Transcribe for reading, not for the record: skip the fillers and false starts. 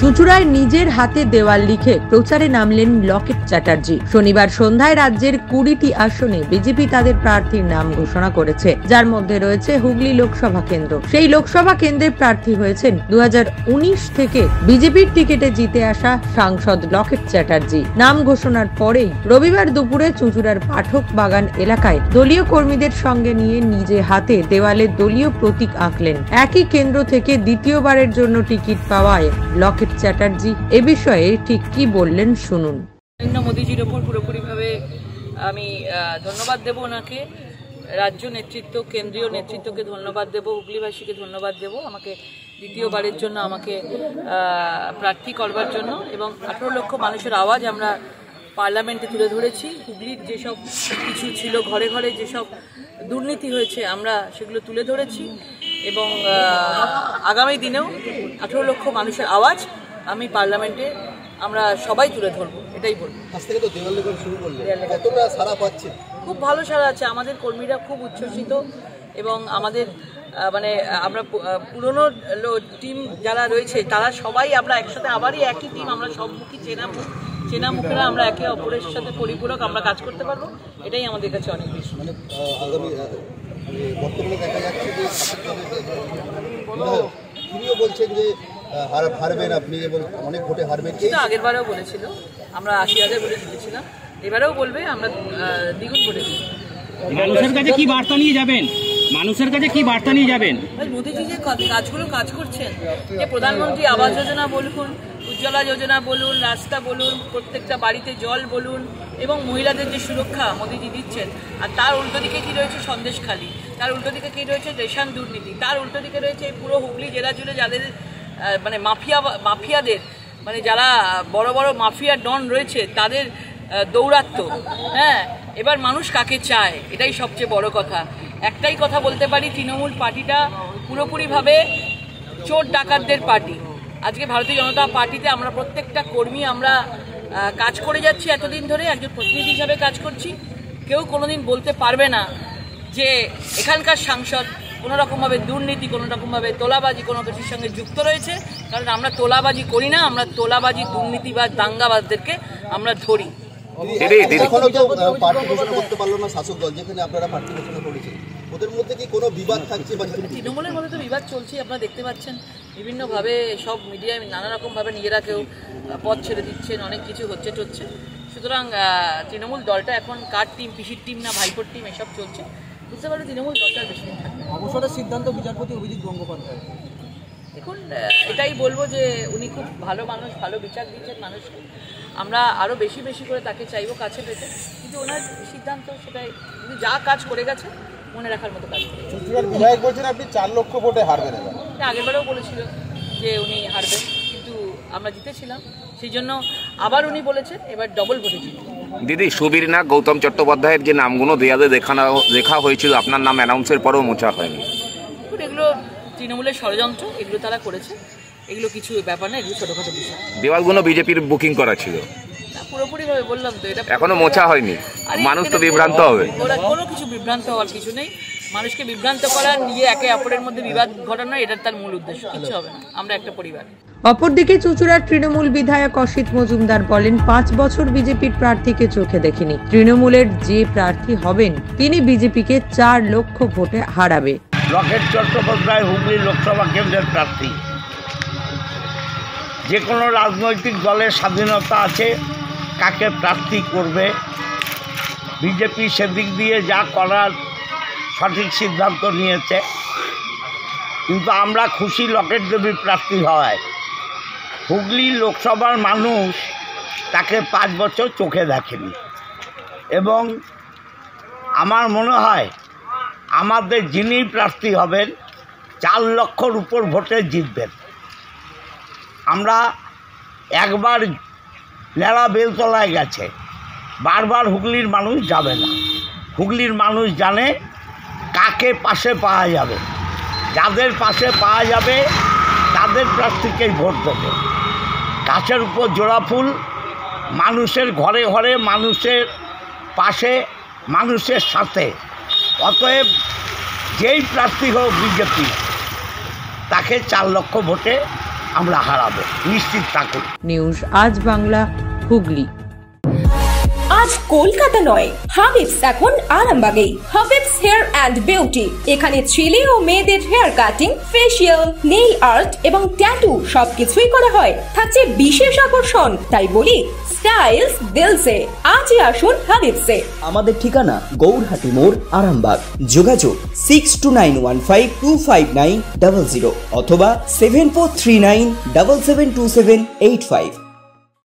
চুঁচুড়ায় নিজের হাতে দেওয়াল লিখে প্রচারে নামলেন লকেট চ্যাটার্জি। শনিবার সন্ধ্যায় রাজ্যের 20টি আসনে বিজেপি তাদের প্রার্থীর নাম ঘোষণা করেছে, যার মধ্যে রয়েছে হুগলি লোকসভা কেন্দ্র। সেই লোকসভা কেন্দ্রের প্রার্থী হয়েছেন 2019 থেকে বিজেপির টিকিটে জিতে আসা সাংসদ লকেট চ্যাটার্জি। নাম ঘোষণার পরেই রবিবার দুপুরে চুঁচুড়ার পাঠক বাগান এলাকায় দলীয় কর্মীদের সঙ্গে নিয়ে নিজে হাতে দেওয়ালে দলীয় প্রতীক আঁকলেন। একই কেন্দ্র থেকে দ্বিতীয়বারের জন্য টিকিট পাওয়ায় লকেট চ্যাটার্জি এ বিষয়ে ঠিক কি বললেন শুনুন। নরেন্দ্র মোদীজির ওপর পুরোপুরিভাবে আমি ধন্যবাদ দেব ওনাকে, রাজ্য নেতৃত্ব, কেন্দ্রীয় নেতৃত্বকে ধন্যবাদ দেব, হুগলিবাসীকে ধন্যবাদ দেব আমাকে দ্বিতীয়বারের জন্য আমাকে প্রার্থী করবার জন্য। এবং 18 লক্ষ মানুষের আওয়াজ আমরা পার্লামেন্টে তুলে ধরেছি। হুগলির যেসব কিছু ছিল, ঘরে ঘরে যেসব দুর্নীতি হয়েছে আমরা সেগুলো তুলে ধরেছি এবং আগামী দিনেও 18 লক্ষ মানুষের আওয়াজ আমি পার্লামেন্টে আমরা সবাই তুলে ধরবো, এটাই বলবো। খুব ভালো সাড়া আছে, আমাদের কর্মীরা খুব উচ্ছ্বসিত এবং আমাদের মানে আমরা পুরনো টিম যারা রয়েছে তারা সবাই আমরা একসাথে আবারই একই টিম, আমরা সম্মুখী চেনা মুখেরা, আমরা একে অপরের সাথে পরিপূরক, আমরা কাজ করতে পারবো, এটাই আমাদের কাছে অনেক বেশি। বর্তমানে দেখা যাচ্ছে যে তিনিও বলছেন যে হারবেন আপনি এবং অনেক ভোটে হারবেন। আগের বারেও বলেছিল আমরা 80,000 ভোটে জিতেছিলাম, এবারেও বলবে আমরা দ্বিগুণ ভোটে জিতব। মানুষের কাছে কি বার্তা নিয়ে যাবেন? মানুষের কাছে কি বার্তা নিয়ে যাবেন? মোদীজি যে কাজগুলো কাজ করছেন, যে প্রধানমন্ত্রী আবাস যোজনা বলুন, উজ্জ্বলা যোজনা বলুন, রাস্তা বলুন, প্রত্যেকটা বাড়িতে জল বলুন এবং মহিলাদের যে সুরক্ষা মোদীজি দিচ্ছেন, আর তার উল্টো দিকে কি রয়েছে সন্দেশখালি, তার উল্টো দিকে কি রয়েছে রেশন দুর্নীতি, তার উল্টো দিকে রয়েছে পুরো হুগলি জেলা জুড়ে যাদের মানে মাফিয়াদের মানে যারা বড় বড় মাফিয়া ডন রয়েছে তাদের দৌরাত্ম্য। হ্যাঁ, এবার মানুষ কাকে চায় এটাই সবচেয়ে বড় কথা। একটাই কথা বলতে পারি, তৃণমূল পার্টিটা পুরোপুরিভাবে চোর ডাকাতদের পার্টি। আজকে ভারতীয় জনতা পার্টিতে আমরা প্রত্যেকটা কর্মী আমরা কাজ করে যাচ্ছি, এতদিন ধরে একজন প্রতিনিধি হিসাবে কাজ করছি। কেউ কোনোদিন বলতে পারবে না যে এখানকার সাংসদ কোনো রকমভাবে দুর্নীতি, কোনো রকমভাবে তোলাবাজি কোনো কিছুর সঙ্গে যুক্ত রয়েছে, কারণ আমরা তোলাবাজি করি না, আমরা তোলাবাজি দুর্নীতি বা দাঙ্গাবাজদেরকে আমরা ধরি। তৃণমূলের মধ্যে তো বিবাদ চলছে, আপনারা দেখতে পাচ্ছেন বিভিন্নভাবে সব মিডিয়ায় নানা রকমভাবে নিজেরা কেউ পথ ছেড়ে দিচ্ছেন, অনেক কিছু হচ্ছে টচ্ছে। সুতরাং তৃণমূল দলটা এখন কার টিম, পিসির টিম না ভাইপোর টিম, এসব চলছে। বুঝতে পারলে তৃণমূল দলটার বেশি দিন থাকবে। অবসরের সিদ্ধান্ত বিচারপতি অভিজিৎ গঙ্গোপাধ্যায়। দেখুন, এটাই বলবো যে উনি খুব ভালো মানুষ, ভালো বিচার দিচ্ছেন মানুষকে। আমরা আরও বেশি বেশি করে তাকে চাইবো কাছে পেতে, কিন্তু ওনার সিদ্ধান্ত সেটাই, উনি যা কাজ করে গেছে মনে রাখার মতো কাজ করে। চুঁচুড়ার বিধায়ক বলছেন আপনি 4 লক্ষ ভোটে হারবেন। আগেরবারেও বলেছিল যে উনি হারবেন, কিন্তু আমরা জিতেছিলাম, সেই জন্য আবার উনি বলেছেন এবার ডবল ভোটে জিতবেন। দিদি, সুবীর নাগ, গৌতম চট্টোপাধ্যায়ের যে নামগুলো দেয়ালে দেখা হয়েছিল, আপনার নাম অ্যানাউন্সের পরেও মোছা হয়নি। এগুলো তৃণমূলের ষড়যন্ত্র, এগুলো তারা করেছে, এগুলো কিছু ব্যাপার না, এগুলো ছোটখাটো বিষয়। দেওয়ালগুলো বিজেপির বুকিং করা ছিল, পুরোপুরিভাবে বললাম তো, এটা এখনো মোছা হয়নি, মানুষ তো বিভ্রান্ত হবে। কোনো কিছু বিভ্রান্ত হওয়ার কিছু নেই, মানুষকে বিভ্রান্ত করা, নিয়ে একে অপরের মধ্যে বিবাদ ঘটানো, এটা তার মূল উদ্দেশ্য, কিছু হবে না, আমরা একটা পরিবার। অপরদিকে চুঁচুড়ার তৃণমূল বিধায়ক অসিত মজুমদার বলেন, 5 বছর বিজেপির প্রার্থীকে চোখে দেখিনি। তৃণমূলের যে প্রার্থী হবেন তিনি বিজেপিকে 4 লক্ষ ভোটে হারাবে। লকেট চট্টোপাধ্যায় হুগলি লোকসভা কেন্দ্রের প্রার্থী। যে কোনো রাজনৈতিক দলের স্বাধীনতা আছে কাকে প্রার্থী করবে, বিজেপি সেদিক দিয়ে যা করার সঠিক সিদ্ধান্ত নিয়েছে, কিন্তু আমরা খুশি লকেট দেবী প্রার্থী হওয়ায়। হুগলি লোকসভার মানুষ তাকে 5 বছর চোখে দেখেনি এবং আমার মনে হয় আমাদের যিনি প্রার্থী হবেন 4 লক্ষর উপর ভোটে জিতবেন। আমরা একবার লেলা বেলতলায় গেছে, বারবার হুগলির মানুষ যাবে না। হুগলির মানুষ জানে কাকে পাশে পাওয়া যাবে, যাদের পাশে পাওয়া যাবে তাদের প্রার্থীকেই ভোট দেবে। গাছের উপর জোড়া ফুল, মানুষের ঘরে ঘরে, মানুষের পাশে, মানুষের সাথে। অতএব যেই প্রার্থী হোক বিজেপি, তাকে 4 লক্ষ ভোটে আমরা হারাবো, নিশ্চিত থাকুন। নিউজ আজ বাংলা, হুগলি। আজ কলকাতা নয়, হাবিবস এখন আরামবাগেই। হাবিবস হেয়ার অ্যান্ড বিউটি, এখানে ছেলে ও মেয়েদের hair cutting, facial, nail art এবং ট্যাটু সবকিছুই করা হয়। থাকছে বিশেষ আকর্ষণ, তাই বলি স্টাইলস দিলসে। আজই আসুন হাবিবসে। আমাদের ঠিকানা গৌরহাটি মোড়, আরামবাগ। যোগাযোগ 6291525900 অথবা 7439772785।